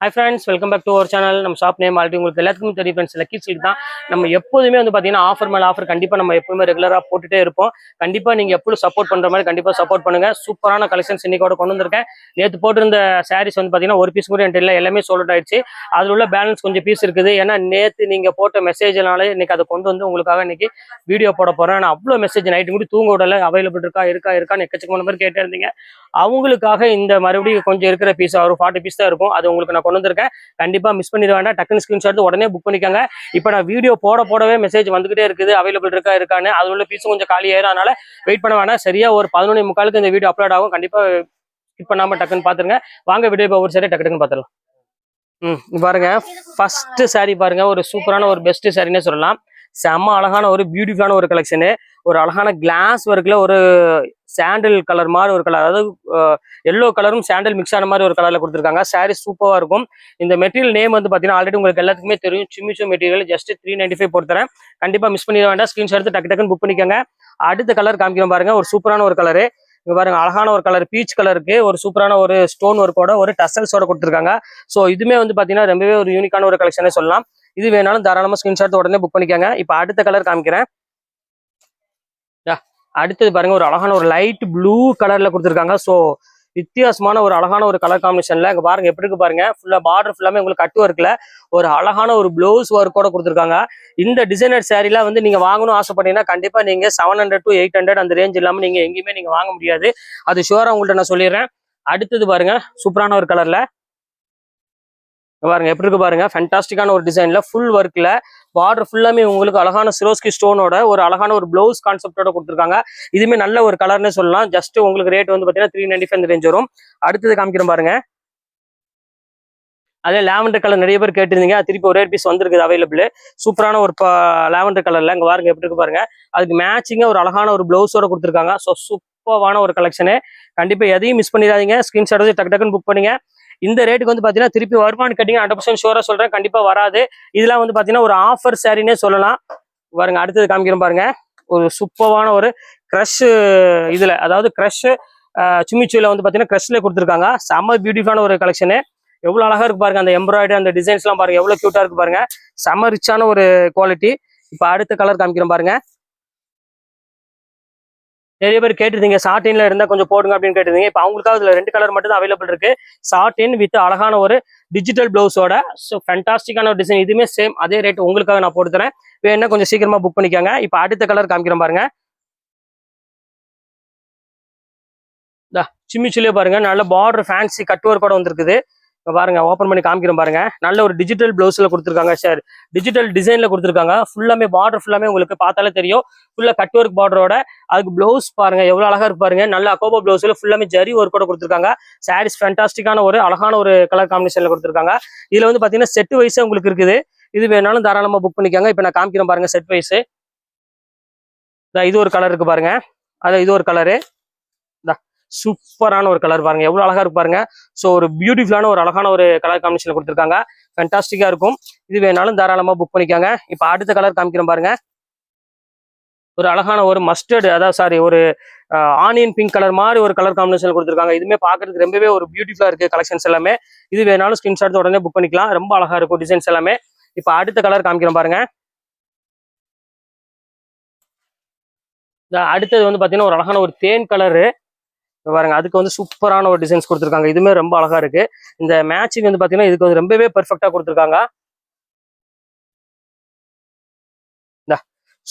Hi friends, welcome back to our channel. நம்ம shop name already உங்களுக்கு எல்லாத்துக்கும் தெரியும் ஃப்ரெண்ட்ஸ். லக்கி சில்க் தான். நம்ம எப்போதுமே வந்து பாத்தீங்கன்னா ஆஃபர் மேல ஆஃபர் கண்டிப்பா நம்ம எப்பவுமே ரெகுலரா போட்டுட்டே இருப்போம். கண்டிப்பா நீங்க எப்பவும் சப்போர்ட் பண்ற மாதிரி கண்டிப்பா சப்போர்ட் பண்ணுங்க. சூப்பரான கலெக்ஷன்ஸ் இன்னைக்கு கொண்டு வந்திருக்கேன். நேற்று போட்டிருந்த சாரீஸ் வந்து பாத்தீங்கன்னா ஒரு பீஸ் கூட என்கிட்ட இல்லை, எல்லாமே சோல்ட் ஆயிடுச்சு. அதுல உள்ள பேலன்ஸ் கொஞ்சம் பீஸ் இருக்குது. ஏன்னா நேற்று நீங்க போட்ட மெசேஜ்னால இன்னைக்கு அதை கொண்டு வந்து உங்களுக்காக இன்னைக்கு வீடியோ போட போறேன். நான் அவ்வளோ மெசேஜ் நைட்டு கூட தூங்க விடல, அவைலபிள் இருக்கான்னு எக்கச்சக்கமான பேர் கேட்டே இருந்தீங்க. அவங்களுக்காக இந்த மறுபடியும் கொஞ்சம் இருக்கிற பீஸ் ஒரு 40 பீஸ் தான் இருக்கும். அது உங்களுக்கு நான் கொண்டு வந்திருக்கேன். கண்டிப்பா மிஸ் பண்ணிட வேண்டாம். டக்குனு ஸ்கிரீன்ஷாட் உடனே புக் பண்ணிக்கோங்க. இப்போ நான் வீடியோ போடவே மெசேஜ் வந்துகிட்டே இருக்குது, அவைலபிள் இருக்கான்னு. அது உள்ள பீஸும் கொஞ்சம் காலி ஆயிரும். அதனால வெயிட் பண்ண வேணாம். சரியா ஒரு 11:45 இந்த வீடியோ அப்லோட் ஆகும். கண்டிப்பா ஸ்கிப் பண்ணாம டக்குன்னு பாத்துருங்க. வாங்க வீடியோ இப்போ ஒரு சரி டக்குன்னு பாத்துடலாம். பாருங்க, ஃபர்ஸ்ட் சாரி பாருங்க, ஒரு சூப்பரான ஒரு பெஸ்ட் சாரின்னே சொல்லலாம். செம்ம அழகான ஒரு பியூட்டிஃபுல்லான ஒரு கலெக்ஷனு. ஒரு அழகான கிளாஸ் ஒர்க்ல ஒரு சாண்டில் கலர் மாதிரி ஒரு கலர், அதாவது எல்லோ கலரும் சாண்டில் மிக்ஸ் ஆன மாதிரி ஒரு கலர்ல கொடுத்துருக்காங்க. சாரி சூப்பரா இருக்கும். இந்த மெட்டீரியல் நேம் வந்து பாத்தீங்கன்னா ஆல்ரெடி உங்களுக்கு எல்லாத்துக்குமே தெரியும், சிமிச்சோ மெட்டீரியல். ஜஸ்ட் 395 போட்டுறேன். கண்டிப்பா மிஸ் பண்ணிட வேண்டாம். ஸ்கிரீன்ஷாட் எடுத்து டக்குன்னு புக் பண்ணிக்கோங்க. அடுத்த கலர் காமிக்கிறோம் பாருங்க, ஒரு சூப்பரான ஒரு கலரு. இங்க பாருங்க, அழகான ஒரு கலர் பீச் கலருக்கு ஒரு சூப்பரான ஒரு ஸ்டோன் ஒர்க்கோட ஒரு டசல்ஸோட கொடுத்துருக்காங்க. ஸோ இதுமே வந்து பாத்தீங்கன்னா ரொம்பவே ஒரு யூனிக்கான ஒரு கலெக்ஷனே சொல்லலாம். இது வேணாலும் தாராளமா ஸ்கிரீன்ஷாட் உடனே புக் பண்ணிக்கோங்க. இப்போ அடுத்த கலர் காமிக்கிறேன். அடுத்தது பாருங்க, ஒரு அழகான ஒரு லைட் ப்ளூ கலர்ல கொடுத்துருக்காங்க. ஸோ வித்தியாசமான ஒரு அழகான ஒரு கலர் காம்பினேஷன்ல இங்க பாருங்க எப்படி இருக்கு பாருங்க. ஃபுல்லா பார்டர் ஃபுல்லாமே உங்களுக்கு கட்டு ஒர்க்ல ஒரு அழகான ஒரு ப்ளவுஸ் ஒர்க்கோட கொடுத்துருக்காங்க. இந்த டிசைனர் சாரீல வந்து நீங்க வாங்கணும் ஆசைப்பட்டீங்கன்னா கண்டிப்பா நீங்க 700 to 800 அந்த ரேஞ்ச் இல்லாம நீங்க எங்கேயுமே நீங்க வாங்க முடியாது. அது ஷுவரா உங்கள்கிட்ட நான் சொல்லிடுறேன். அடுத்தது பாருங்க, சூப்பரான ஒரு கலர்ல பாருங்க எப்படி இருக்கு பாருங்க. ஃபேண்டாஸ்டிக்கான ஒரு டிசைன்ல ஃபுல் ஒர்க்ல பார்டர் ஃபுல்லாமே உங்களுக்கு அழகான சிரோஸ்கி ஸ்டோனோட ஒரு அழகான ஒரு ப்ளவுஸ் கான்செப்டோட கொடுத்துருக்காங்க. இதுமே நல்ல ஒரு கலர்னே சொல்லலாம். ஜஸ்ட் உங்களுக்கு ரேட் வந்து பாத்தீங்கன்னா 395 ரேஞ்ச் வரும். அடுத்தது காமிக்கிறேன் பாருங்க. அதே லாவெண்டர் கலர் நிறைய பேர் கேட்டிருந்தீங்க, திருப்பி ஒரே பீஸ் வந்திருக்குது அவைலபிள். சூப்பரான ஒரு லாவெண்டர் கலர்ல இங்க பாருங்க எப்படி இருக்கு பாருங்க. அதுக்கு மேட்சிங்கா ஒரு அழகான ஒரு ப்ளவுஸோட கொடுத்துருக்காங்க. ஸோ சூப்பரான ஒரு கலெக்ஷனு. கண்டிப்பா எதையும் மிஸ் பண்ணிடாதீங்க. ஸ்கிரீன்ஷாட் வந்து டக்குன்னு புக் பண்ணுங்க. இந்த ரேட்டுக்கு வந்து பாத்தீங்கன்னா திருப்பி வருமானு கேட்டீங்க 100% ஷோரா சொல்றேன், கண்டிப்பா வராது. இதெல்லாம் வந்து பாத்தீங்கன்னா ஒரு ஆஃபர் சாரின்னே சொல்லலாம். பாருங்க அடுத்தது காமிக்கிறேன் பாருங்க, ஒரு சூப்பரான ஒரு கிரஷ் இதுல, அதாவது கிரஷ் சுமிச்சுல வந்து பாத்தீங்கன்னா கிரஷ்ல கொடுத்துருக்காங்க. செம்ம பியூட்டிஃபுல்லான ஒரு கலெக்ஷனு. எவ்வளவு அழகா இருக்கு பாருங்க. அந்த எம்ப்ராய்டரி அந்த டிசைன்ஸ் எல்லாம் பாருங்க எவ்வளவு கியூட்டா இருக்கு பாருங்க. செம்ம ரிச்சான ஒரு குவாலிட்டி. இப்ப அடுத்த கலர் காமிக்கிறேன் பாருங்க. நிறைய பேர் கேட்டிருந்தீங்க சாட்டின்ல இருந்தா கொஞ்சம் போடுங்க அப்படின்னு கேட்டிருந்தீங்க. இப்போ அவங்களுக்காக இதுல 2 கலர் மட்டும் தான் அவைலபிள் இருக்கு. சாட்டின் வித் அழகான ஒரு டிஜிட்டல் பிளவுஸோட. ஸோ ஃபேண்டாஸ்டிக்கான ஒரு டிசைன். இதுவுமே சேம் அதே ரேட் உங்களுக்காக நான் போட்டு தரேன். வேணா கொஞ்சம் சீக்கிரமா புக் பண்ணிக்கோங்க. இப்போ அடுத்த கலர் காமிக்கிறேன் பாருங்க. சிம்மிச்சுலேயே பாருங்க, நல்ல பார்டர் ஃபேன்சி கட் ஒர்க் கூட வந்திருக்குது. பாருங்க ஓப்பன் பண்ணி காமிக்கிறோம் பாருங்க. நல்ல ஒரு டிஜிட்டல் பிளவுஸ்ல கொடுத்துருக்காங்க சார், டிஜிட்டல் டிசைன்ல கொடுத்துருக்காங்க. ஃபுல்லாமே பார்டர் ஃபுல்லாமே உங்களுக்கு பார்த்தாலே தெரியும், ஃபுல்லா கட் ஒர்க் பார்டரோட. அதுக்கு பிளவுஸ் பாருங்க எவ்வளவு அழகா இருக்கு பாருங்க. நல்ல அக்கோபா பிளவுஸ்ல ஃபுல்லாமே ஜரி ஒர்க்கோட கொடுத்துருக்காங்க. சாரீஸ் ஃபேண்டாஸ்டிக்கான ஒரு அழகான ஒரு கலர் காம்பினேஷன்ல கொடுத்துருக்காங்க. இதுல வந்து பாத்தீங்கன்னா செட் வைஸே உங்களுக்கு இருக்குது. இது வேணாலும் தாராளமா புக் பண்ணிக்கோங்க. இப்போ நான் காமிக்கிறேன் பாருங்க செட் வைஸ். இது ஒரு கலர் இருக்கு பாருங்க, அது இது ஒரு கலரு. சூப்பரான ஒரு கலர் பாருங்க எவ்வளவு அழகா இருக்கு பாருங்க. ஸோ ஒரு பியூட்டிஃபுல்லான ஒரு அழகான ஒரு கலர் காம்பினேஷன்ல கொடுத்துருக்காங்க. ஃபேண்டாஸ்டிக்கா இருக்கும். இது வேணாலும் தாராளமா புக் பண்ணிக்கோங்க. இப்போ அடுத்த கலர் காமிக்கிறேன் பாருங்க. ஒரு அழகான ஒரு மஸ்டர்டு, அதாவது சாரி ஒரு ஆனியன் பிங்க் கலர் மாதிரி ஒரு கலர் காம்பினேஷன் கொடுத்துருக்காங்க. இதுவுமே பாக்குறதுக்கு ரொம்பவே ஒரு பியூட்டிஃபுல்லா இருக்கு கலெக்ஷன்ஸ் எல்லாமே. இது வேணாலும் ஸ்கிரீன்ஷாட் உடனே புக் பண்ணிக்கலாம். ரொம்ப அழகா இருக்கும் டிசைன்ஸ் எல்லாமே. இப்போ அடுத்த கலர் காமிக்கிறேன் பாருங்க. அடுத்தது வந்து பாத்தீங்கன்னா ஒரு அழகான ஒரு தேன் கலரு பாருங்க. அதுக்கு வந்து சூப்பரான ஒரு டிசைன்ஸ் கொடுத்துருக்காங்க. இதுவுமே ரொம்ப அழகா இருக்கு. இந்த மேட்சிங் வந்து பாத்தீங்கன்னா இதுக்கு வந்து ரொம்பவே பெர்ஃபெக்டா கொடுத்துருக்காங்க. இந்த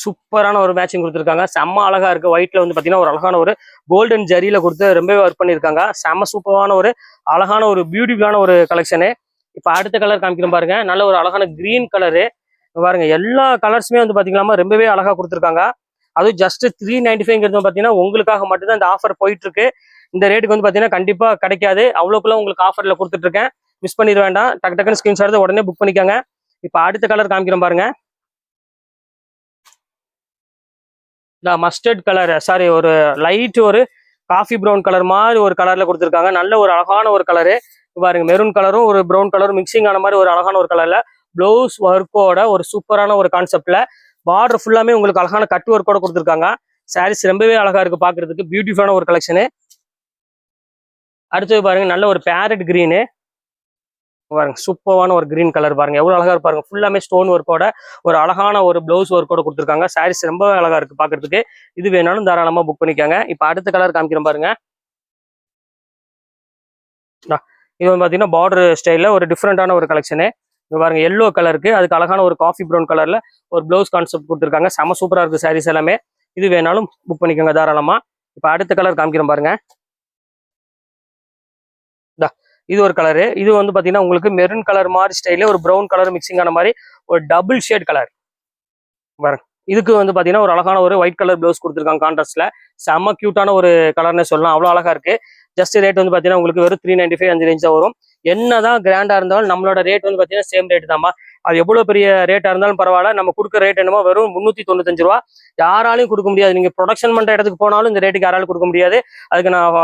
சூப்பரான ஒரு மேட்சிங் கொடுத்துருக்காங்க. செம்ம அழகா இருக்கு. ஒயிட்ல வந்து பாத்தீங்கன்னா ஒரு அழகான ஒரு கோல்டன் ஜரியில கொடுத்து ரொம்பவே ஒர்க் பண்ணியிருக்காங்க. செம்ம சூப்பரான ஒரு அழகான ஒரு பியூட்டிஃபுல்லான ஒரு கலெக்ஷனு. இப்போ அடுத்த கலர் காமிக்கிறோம் பாருங்க. நல்ல ஒரு அழகான கிரீன் கலரு பாருங்க. எல்லா கலர்ஸுமே வந்து பாத்தீங்கன்னா ரொம்பவே அழகா கொடுத்துருக்காங்க. அதுவும் ஜஸ்ட் 395 பாத்தீங்கன்னா உங்களுக்காக மட்டும்தான் இந்த ஆஃபர் போயிட்டு இருக்கு. இந்த ரேட்டுக்கு வந்து பாத்தீங்கன்னா கண்டிப்பா கிடைக்காது. அவ்வளோக்குள்ள உங்களுக்கு ஆஃபர்ல கொடுத்துட்டு இருக்கேன். மிஸ் பண்ணிட வேண்டாம். டக்குன்னு ஸ்கிரீன்ஷாட் உடனே புக் பண்ணிக்கோங்க. இப்போ அடுத்த கலர் காமிக்கிறோம் பாருங்க. இந்த மஸ்டர்ட் கலர், சாரி ஒரு லைட் ஒரு காஃபி ப்ரௌன் கலர் மாதிரி ஒரு கலர்ல கொடுத்துருக்காங்க. நல்ல ஒரு அழகான ஒரு கலரு பாருங்க. மெரூன் கலரும் ஒரு ப்ரௌன் கலரும் மிக்சிங் ஆன மாதிரி ஒரு அழகான ஒரு கலர்ல ப்ளவுஸ் ஒர்க்கோட ஒரு சூப்பரான ஒரு கான்செப்ட்ல பார்டர் ஃபுல்லாமே உங்களுக்கு அழகான கட் ஒர்க்கோட கொடுத்துருக்காங்க. சாரீஸ் ரொம்பவே அழகா இருக்கு பாக்குறதுக்கு. பியூட்டிஃபுல்லான ஒரு கலெக்ஷனு. அடுத்தது பாருங்க நல்ல ஒரு பேரட் கிரீனு. பாருங்க சூப்பரான ஒரு கிரீன் கலர் பாருங்க எவ்வளவு அழகா இருப்பாருங்க. ஃபுல்லாமே ஸ்டோன் ஒர்க்கோட ஒரு அழகான ஒரு பிளவுஸ் ஒர்க்கோட கொடுத்துருக்காங்க. சாரீஸ் ரொம்ப அழகா இருக்கு பாக்குறதுக்கு. இது வேணாலும் தாராளமா புக் பண்ணிக்கோங்க. இப்ப அடுத்த கலர் காமிக்கிறேன் பாருங்க. இது வந்து பாத்தீங்கன்னா பார்டர் ஸ்டைல்ல ஒரு டிஃப்ரெண்டான ஒரு கலெக்ஷனு. இங்க பாருங்க எல்லோ கலருக்கு அதுக்கு அழகான ஒரு காஃபி ப்ரௌன் கலர்ல ஒரு பிளவுஸ் கான்செப்ட் கொடுத்துருக்காங்க. செம சூப்பரா இருக்கு சாரீஸ் எல்லாமே. இது வேணாலும் புக் பண்ணிக்கோங்க தாராளமா. இப்ப அடுத்த கலர் காமிக்கிறேன் பாருங்க. இது ஒரு கலரு. இது வந்து பாத்தீங்கன்னா உங்களுக்கு மெரூன் கலர் மாதிரி ஸ்டைல ஒரு ப்ரௌன் கலர் மிக்சிங் ஆன மாதிரி ஒரு டபுள் ஷேட் கலர் பாருங்க. இதுக்கு வந்து பாத்தீங்கன்னா ஒரு அழகான ஒரு ஒயிட் கலர் பிளவுஸ் கொடுத்துருக்காங்க கான்ட்ராஸ்ட்ல. செம்ம கியூட்டான ஒரு கலர்னே சொல்லலாம். அவ்வளவு அழகா இருக்கு. ஜஸ்ட் ரேட் வந்து பாத்தீங்கன்னா உங்களுக்கு வெறும் 395 5 ரேஞ்ச் தான் வரும். என்னதான் கிராண்டா இருந்தாலும் நம்மளோட ரேட் வந்து பாத்தீங்கன்னா சேம் ரேட் தான்மா. அது எவ்வளவு பெரிய ரேட்டா இருந்தாலும் பரவாயில்ல. நம்ம கொடுக்குற ரேட் என்னமோ வெறும் 395 ரூபா. யாராலையும் கொடுக்க முடியாது. நீங்க ப்ரொடக்ஷன் பண்ற இடத்துக்கு போனாலும் இந்த ரேட்டுக்கு யாராலும் கொடுக்க முடியாது. அதுக்கு நான்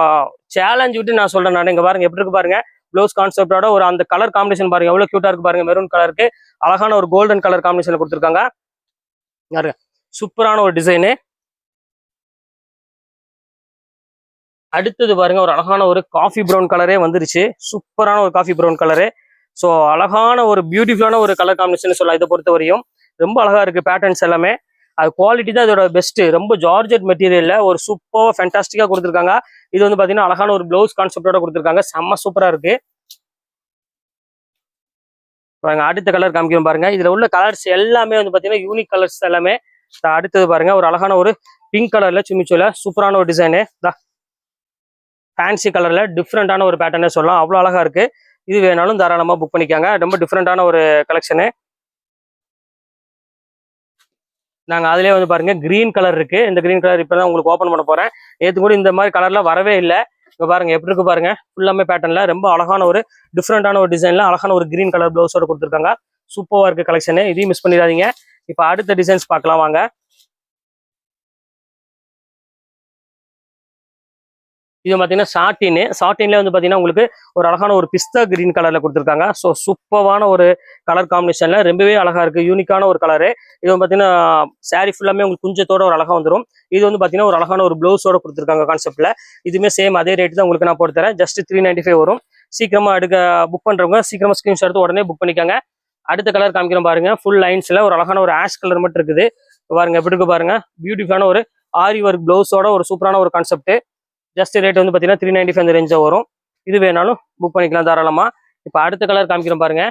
சேலஞ்ச் விட்டு நான் சொல்றேன். நான் இங்க பாருங்க எப்படி இருக்கு பாருங்க. ப்ளவுஸ் கான்செப்டோட ஒரு அந்த கலர் காம்பினேஷன் பாருங்க எவ்வளவு கியூட்டா இருக்கு பாருங்க. மெரூன் கலருக்கு அழகான ஒரு கோல்டன் கலர் காம்பினேஷன் கொடுத்துருக்காங்க. பாருங்க சூப்பரான ஒரு டிசைனு. அடுத்தது பாருங்க ஒரு அழகான ஒரு காஃபி ப்ரௌன் கலரே வந்துருச்சு. சூப்பரான ஒரு காஃபி ப்ரௌன் கலரு. ஸோ அழகான ஒரு பியூட்டிஃபுல்லான ஒரு கலர் காம்பினேஷன் சொல்லலாம். இதை பொறுத்த வரையும் ரொம்ப அழகா இருக்கு பேட்டர்ன்ஸ் எல்லாமே. அது குவாலிட்டி தான் இதோட பெஸ்ட். ரொம்ப ஜார்ஜெட் மெட்டீரியல்ல ஒரு சூப்பர் ஃபேண்டாஸ்டிக்கா கொடுத்துருக்காங்க. இது வந்து பாத்தீங்கன்னா அழகான ஒரு பிளவுஸ் கான்செப்டோட கொடுத்துருக்காங்க. செம்ம சூப்பரா இருக்கு பாருங்க. அடுத்த கலர் காமிக்கிறோம் பாருங்க. இதுல உள்ள கலர்ஸ் எல்லாமே வந்து பாத்தீங்கன்னா யூனிக் கலர்ஸ் எல்லாமே. அடுத்தது பாருங்க ஒரு அழகான ஒரு பிங்க் கலர்ல சுமிச்சோல சூப்பரான ஒரு டிசைனு. ஃபேன்சி கலர்ல டிஃப்ரெண்டான ஒரு பேட்டர்னே சொல்லலாம். அவ்வளோ அழகா இருக்கு. இது வேணாலும் தாராளமா புக் பண்ணிக்காங்க. ரொம்ப டிஃப்ரெண்டான ஒரு கலெக்ஷனு. நாங்க அதுலயே வந்து பாருங்க கிரீன் கலர் இருக்கு. இந்த கிரீன் கலர் இப்பதான் உங்களுக்கு ஓப்பன் பண்ண போறேன். நேற்று கூட இந்த மாதிரி கலர்ல வரவே இல்லை. இப்போ பாருங்க எப்படி இருக்கு பாருங்க. ஃபுல்லாமே பேட்டர்ன்ல ரொம்ப அழகான ஒரு டிஃப்ரெண்டான ஒரு டிசைன்ல அழகான ஒரு கிரீன் கலர் பிளவுஸோட கொடுத்துருக்காங்க. சூப்பரா இருக்கு கலெக்ஷனு. இதையும் மிஸ் பண்ணிடாதீங்க. இப்போ அடுத்த டிசைன்ஸ் பார்க்கலாம் வாங்க. இது பார்த்தீங்கன்னா சாட்டின்ல வந்து பார்த்தீங்கன்னா உங்களுக்கு ஒரு அழகான ஒரு பிஸ்தா கிரீன் கலர்ல கொடுத்துருக்காங்க. ஸோ சூப்பரான ஒரு கலர் காம்பினேஷன்ல ரொம்பவே அழகா இருக்கு. யூனிக்கான ஒரு கலரு. இது வந்து பார்த்தீங்கன்னா சாரி ஃபுல்லாமே உங்களுக்கு குஞ்சத்தோட ஒரு அழகா வந்துடும். இது வந்து பார்த்தீங்கன்னா ஒரு அழகான ஒரு பிளவுஸோட கொடுத்துருக்காங்க கான்செப்ட்ல. இதுவுமே சேம் அதே ரேட் தான் உங்களுக்கு நான் போட்டு தரேன். ஜஸ்ட் 395 வரும். சீக்கிரமா புக் பண்றவங்க சீக்கிரமா ஸ்கிரீன்ஷாட் எடுத்து உடனே புக் பண்ணிக்காங்க. அடுத்த கலர் காமிக்கிறோம் பாருங்க. ஃபுல் லைன்ஸ்ல ஒரு அழகான ஒரு ஆஷ் கலர் மட்டும் இருக்குது பாருங்க. எப்படி இருக்கு பாருங்க. பியூட்டிஃபுல்லான ஒரு ஆரி ஒர்க் பிளவுஸோட ஒரு சூப்பரான ஒரு கான்செப்ட். ஜஸ்ட் ரேட் வந்து பார்த்தீங்கன்னா 395 அந்த ரேஞ்சாக வரும். இது வேணாலும் புக் பண்ணிக்கலாம் தாராளமா. இப்போ அடுத்த கலர் காமிக்கிறோம் பாருங்க.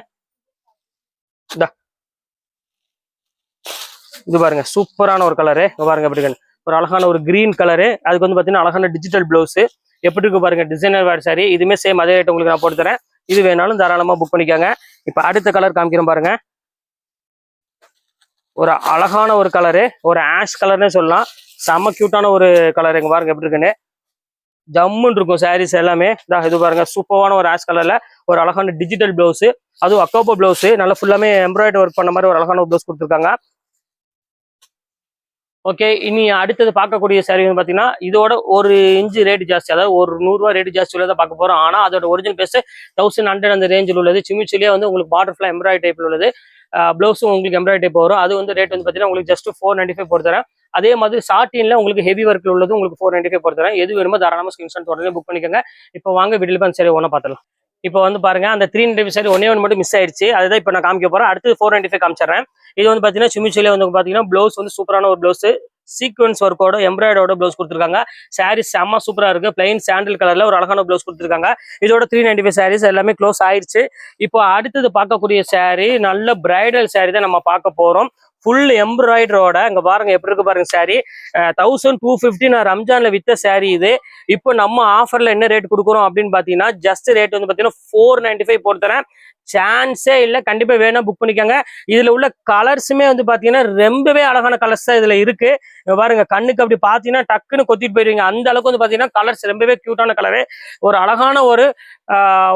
இது பாருங்க சூப்பரான ஒரு கலரு. பாருங்க எப்படி ஒரு அழகான ஒரு கிரீன் கலரு. அதுக்கு வந்து பார்த்தீங்கன்னா அழகான டிஜிட்டல் பிளவுஸ் எப்படி இருக்கு பாருங்க. டிசைனர் வேர் சாரி. இதுவுமே சேம் அதே ரேட் உங்களுக்கு நான் போட்டு தரேன். இது வேணாலும் தாராளமா புக் பண்ணிக்காங்க. இப்போ அடுத்த கலர் காமிக்கிறோம் பாருங்க. ஒரு அழகான ஒரு கலரு. ஒரு ஆஷ் கலர்னே சொல்லலாம். செம்ம கியூட்டான ஒரு கலர். எங்க பாருங்க எப்படி இருக்குன்னு. ஜம்முன்னு இருக்கும் சாரீஸ் எல்லாமே. இது பாருங்க சூப்பரான ஒரு ஆஷ் கலர்ல ஒரு அழகான டிஜிட்டல் பிளவுஸ். அதுவும் அக்கோபா பிளவுஸ். நல்லா ஃபுல்லாமே எம்ப்ராய்டரி ஒர்க் பண்ண மாதிரி ஒரு அழகான பிளவுஸ் கொடுத்துருக்காங்க. ஓகே, இனி அடுத்தது பார்க்கக்கூடிய சாரி வந்து பாத்தீங்கன்னா இதோட ஒரு இன்ச்சு ரேட் ஜாஸ்தி. அதாவது ஒரு 100 ரூபா ரேட் ஜாஸ்தி உள்ளதான் பார்க்க போறோம். ஆனா அதோட ஒரிஜினல் பேஸ் 1100 அந்த ரேஞ்சில் உள்ளது. சிமிச்சிலேயே வந்து உங்களுக்கு பாட்டர்ஃபிளை எம்ப்ராய்டரி டைப்ல உள்ளது. பிளவுஸும் உங்களுக்கு எம்ப்ராய்டரி டைப் வரும். அது வந்து ரேட் வந்து பாத்தீங்கன்னா உங்களுக்கு ஜஸ்ட் 495 போட்டு தரேன். அதே மாதிரி சாட்டின்ல உங்களுக்கு ஹெவி ஒர்க்ல உள்ளது உங்களுக்கு 495 போட்டு தரேன். எது வேணுமோ தாராளமா ஸ்கிரீன்ஷாட் உடனே புக் பண்ணிக்கோங்க. இப்போ வாங்க வீடியோல சரி ஒண்ணா பார்த்துலாம். இப்போ வந்து பாருங்க அந்த 395 சரி ஒன்னே ஒன்று மட்டும் மிஸ் ஆயிடுச்சு. அதுதான் இப்போ நான் காமிக்க போறேன். அடுத்து 495 காமிச்சிடுறேன். இது வந்து பாத்தீங்கன்னா சிமிச்சிலே வந்து பாத்தீங்கன்னா பிளவுஸ் வந்து சூப்பரான ஒரு பிளவுஸ். சீக்வன்ஸ் ஒர்க்கோட எம்ப்ராய்டரோட பிளவுஸ் கொடுத்துருக்காங்க. சாரீ செம்ம சூப்பரா இருக்கு. பிளைன் சாண்டில் கலர்ல ஒரு அழகான பிளவுஸ் கொடுத்துருக்காங்க. இதோட 395 சாரீஸ் எல்லாமே க்ளோஸ் ஆயிடுச்சு. இப்போ அடுத்தது பார்க்கக்கூடிய சாரீ நல்ல பிரைடல் சாரீ தான் நம்ம பார்க்க போறோம். ஃபுல் எம்ப்ராய்டரோட இங்க பாருங்க எப்படி இருக்கு பாருங்க. சாரீ 1250 நான் ரம்ஜான்ல வித்த சாரீ இது. இப்போ நம்ம ஆஃபர்ல என்ன ரேட் கொடுக்குறோம் அப்படின்னு பாத்தீங்கன்னா ஜஸ்ட் ரேட் வந்து பாத்தீங்கன்னா 495 போட்டு தரேன். சான்ஸே இல்லை. கண்டிப்பா வேணா புக் பண்ணிக்கோங்க. இதுல உள்ள கலர்ஸுமே வந்து பாத்தீங்கன்னா ரொம்பவே அழகான கலர்ஸ் தான் இதுல இருக்கு. பாருங்க கண்ணுக்கு அப்படி பாத்தீங்கன்னா டக்குன்னு கொத்திட்டு போயிருவீங்க. அந்த அளவுக்கு வந்து பாத்தீங்கன்னா கலர்ஸ் ரொம்பவே கியூட்டான கலரு. ஒரு அழகான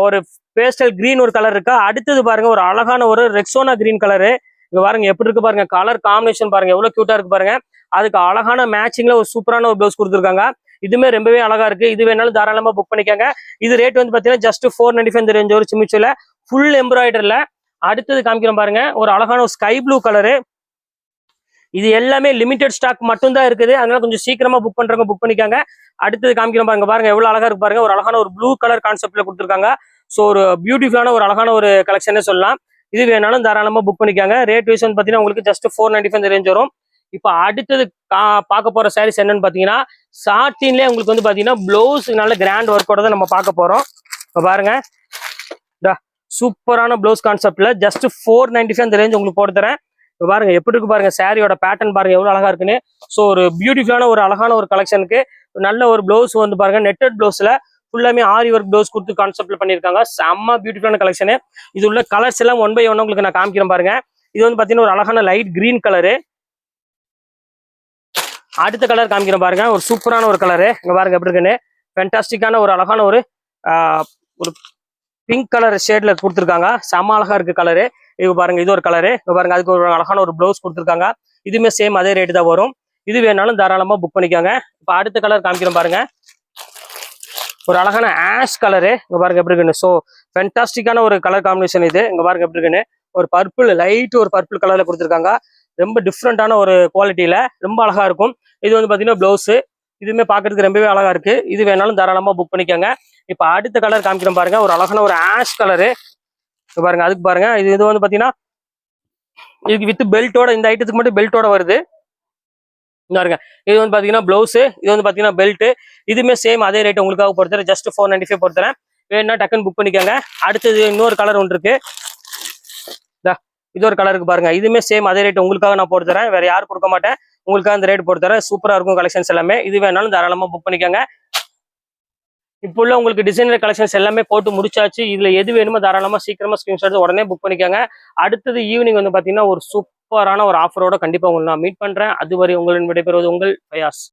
ஒரு பேஸ்டல் கிரீன் ஒரு கலர் இருக்கா. அடுத்தது பாருங்க ஒரு அழகான ஒரு ரெக்ஸோனா கிரீன் கலரு. இங்க பாருங்க எப்படி இருக்கு பாருங்க. கலர் காம்பினேஷன் பாருங்க எவ்வளவு கியூட்டா இருக்கு பாருங்க. அதுக்கு அழகான மேட்சிங்ல ஒரு சூப்பரான ஒரு பிளவுஸ் கொடுத்துருக்காங்க. இதுமே ரொம்பவே அழகா இருக்கு. இது வேணாலும் தாராளமா புக் பண்ணிக்கோங்க. இது ரேட் வந்து பாத்தீங்கன்னா ஜஸ்ட் 495 இந்த ரேஞ்ச் ஒரு சிமிச்சுல ஃபுல் எம்ப்ராய்டர்ல. அடுத்தது காமிக்கிறோம் பாருங்க ஒரு அழகான ஒரு ஸ்கை ப்ளூ கலரு. இது எல்லாமே லிமிடெட் ஸ்டாக் மட்டும் தான் இருக்குது. அதனால கொஞ்சம் சீக்கிரமா புக் பண்றவங்க புக் பண்ணிக்காங்க. அடுத்தது காமிக்கிறோம் பாருங்க. பாருங்க எவ்வளவு அழகா இருக்கு பாருங்க. ஒரு அழகான ஒரு ப்ளூ கலர் கான்செப்ட்ல கொடுத்துருக்காங்க. ஸோ ஒரு பியூட்டிஃபுல்லான ஒரு அழகான ஒரு கலெக்ஷனே சொல்லலாம். இது வேணாலும் தாராளமா புக் பண்ணிக்காங்க. ரேட் வைஸ் வந்து பாத்தீங்கன்னா உங்களுக்கு ஜஸ்ட் 495 ரேஞ்ச் வரும். இப்போ அடுத்தது பார்க்க போற சாரீஸ் என்னன்னு பாத்தீங்கன்னா, சாட்டின்லேயே உங்களுக்கு வந்து பாத்தீங்கன்னா ப்ளவுஸ் நல்ல கிராண்ட் ஒர்க்கோட தான் நம்ம பார்க்க போறோம். இப்போ பாருங்க, சூப்பரான ப்ளவுஸ் கான்செப்ட்ல ஜஸ்ட் 495 அந்த ரேஞ்ச் உங்களுக்கு போட்டு தரேன். இப்போ பாருங்க எப்படி இருக்கு பாருங்க, சாரியோட பேட்டர்ன் பாருங்க எவ்வளவு அழகா இருக்குன்னு. ஸோ ஒரு பியூட்டிஃபுல்லான ஒரு அழகான ஒரு கலெக்ஷனுக்கு நல்ல ஒரு ப்ளவுஸ் வந்து பாருங்க, நெட்டட் ப்ளவுஸ்ல ஃபுல்லாமே ஆரி ஒர்க் ப்ளவுஸ் கொடுத்து கான்செப்ட்ல பண்ணியிருக்காங்க. செம்ம பியூட்டிஃபுல்லான கலெக்ஷனு. இது உள்ள கலர்ஸ் எல்லாம் 1 by 1 உங்களுக்கு நான் காமிக்கிறேன் பாருங்க. இது வந்து பாத்தீங்கன்னா ஒரு அழகான லைட் கிரீன் கலரு. அடுத்த கலர் காமிக்கிறேன் பாருங்க, ஒரு சூப்பரான ஒரு கலரு. இங்க பாருங்க எப்படி இருக்குன்னு, ஃபேண்டாஸ்டிக்கான ஒரு அழகான ஒரு ஒரு பிங்க் கலர் ஷேட்ல கொடுத்துருக்காங்க. செம்ம அழகா இருக்கு கலரு. இது பாருங்க, இது ஒரு கலரு. இங்க பாருங்க, அதுக்கு ஒரு அழகான ஒரு ப்ளவுஸ் கொடுத்துருக்காங்க. இதுவுமே சேம் அதே ரேட்டு தான் வரும். இது வேணாலும் தாராளமா புக் பண்ணிக்கோங்க. இப்போ அடுத்த கலர் காமிக்கிறேன் பாருங்க, ஒரு அழகான ஆஷ் கலரு. இங்க பாருங்க எப்படி இருக்குன்னு. ஸோ ஃபேண்டாஸ்டிக்கான ஒரு கலர் காம்பினேஷன் இது. இங்க பாருங்க எப்படி இருக்குன்னு, ஒரு பர்பிள் லைட் ஒரு பர்பிள் கலர்ல கொடுத்துருக்காங்க. ரொம்ப டிஃப்ரெண்டான ஒரு குவாலிட்டியில ரொம்ப அழகா இருக்கும். இது வந்து பாத்தீங்கன்னா ப்ளவுஸ். இதுவுமே பாக்குறதுக்கு ரொம்பவே அழகா இருக்கு. இது வேணாலும் தாராளமா புக் பண்ணிக்கோங்க. இப்போ அடுத்த கலர் காமிக்கிறேன் பாருங்க, ஒரு அழகான ஒரு ஆஷ் கலரு. பாருங்க, அதுக்கு பாருங்க, இது வந்து பாத்தீங்கன்னா இதுக்கு வித் பெல்ட்டோட, இந்த ஐட்டத்துக்கு மட்டும் பெல்ட்டோட வருது. பாருங்க, இது வந்து பாத்தீங்கன்னா பிளவுஸ், இது வந்து பாத்தீங்கன்னா பெல்ட். இதுவுமே சேம் அதே ரேட் உங்களுக்காக பொறுத்தர ஜஸ்ட் 495 பொறுத்தரேன். வேணும்னா டக்குன்னு புக் பண்ணிக்கோங்க. அடுத்தது இன்னொரு கலர் ஒன்று இருக்கு, இது ஒரு கலருக்கு பாருங்க. இதுவுமே சேம் அதே ரேட் உங்களுக்காக நான் போட்டு தரேன். வேற யாரும் கொடுக்க மாட்டேன், உங்களுக்காக அந்த ரேட் போட்டு தரேன். சூப்பரா இருக்கும் கலெக்ஷன்ஸ் எல்லாமே. இது வேணாலும் தாராளமா புக் பண்ணிக்கோங்க. இப்போ உள்ள உங்களுக்கு டிசைனர் கலெக்ஷன்ஸ் எல்லாமே போட்டு முடிச்சாச்சு. இதுல எது வேணுமோ தாராளமா சீக்கிரமா ஸ்கிரீன்ஷாட் உடனே புக் பண்ணிக்கோங்க. அடுத்தது ஈவினிங் வந்து பாத்தீங்கன்னா ஒரு சூப்பரான ஒரு ஆஃபரோட கண்டிப்பா உங்களை நான் மீட் பண்றேன். அதுவரை உங்களின் விடைபெறுவது உங்கள் ஃபயாஸ்.